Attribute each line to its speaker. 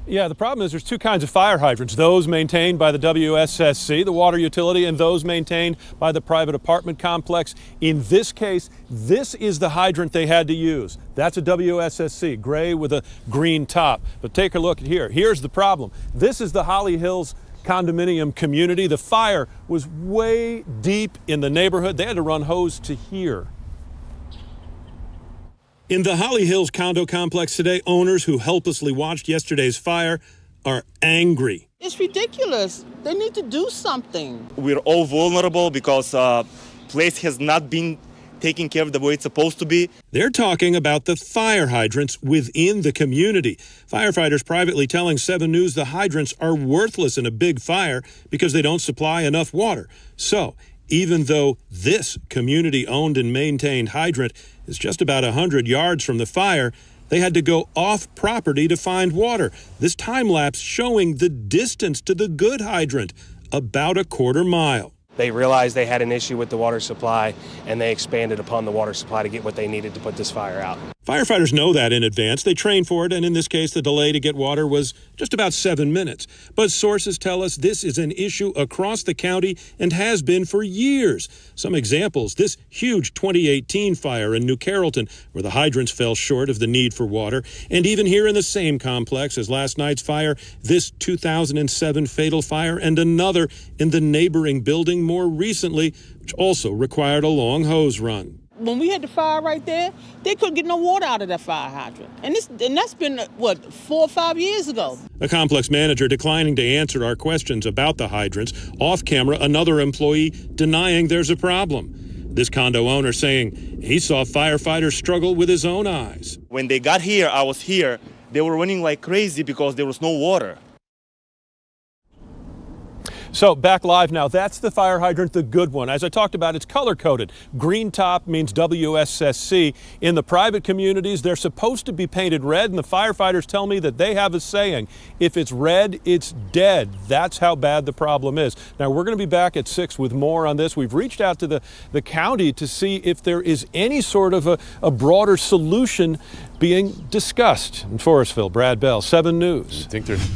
Speaker 1: Yeah, the problem is there's two kinds of fire hydrants, those maintained by the WSSC, the water utility, and those maintained by the private apartment complex. In this case, this is the hydrant they had to use. That's a WSSC, gray with a green top. But take a look here. Here's the problem. This is the Holly Hills condominium community. The fire was way deep in the neighborhood. They had to run hose to here. In the Holly Hills condo complex today, owners who helplessly watched yesterday's fire are angry.
Speaker 2: It's ridiculous. They need to do something.
Speaker 3: We're all vulnerable because place has not been taken care of the way it's supposed to be.
Speaker 1: They're talking about the fire hydrants within the community. Firefighters privately telling 7 News the hydrants are worthless in a big fire because they don't supply enough water. So, even though this community-owned and maintained hydrant is just about 100 yards from the fire, they had to go off property to find water. This time-lapse showing the distance to the good hydrant, about a quarter mile.
Speaker 4: They realized they had an issue with the water supply, and they expanded upon the water supply to get what they needed to put this fire out.
Speaker 1: Firefighters know that in advance. They train for it, and in this case, the delay to get water was just about 7 minutes. But sources tell us this is an issue across the county and has been for years. Some examples, this huge 2018 fire in New Carrollton, where the hydrants fell short of the need for water. And even here in the same complex as last night's fire, this 2007 fatal fire and another in the neighboring building more recently, which also required a long hose run.
Speaker 2: When we had the fire right there, they couldn't get no water out of that fire hydrant. And that's been, 4 or 5 years ago.
Speaker 1: A complex manager declining to answer our questions about the hydrants. Off camera, another employee denying there's a problem. This condo owner saying he saw firefighters struggle with his own eyes.
Speaker 3: When they got here, I was here. They were running like crazy because there was no water.
Speaker 1: So back live now, that's the fire hydrant, the good one. As I talked about, it's color-coded. Green top means WSSC. In the private communities, they're supposed to be painted red, and the firefighters tell me that they have a saying, if it's red, it's dead. That's how bad the problem is. Now, we're going to be back at 6 with more on this. We've reached out to the county to see if there is any sort of a broader solution being discussed. In Forestville, Brad Bell, 7 News.
Speaker 5: I think there's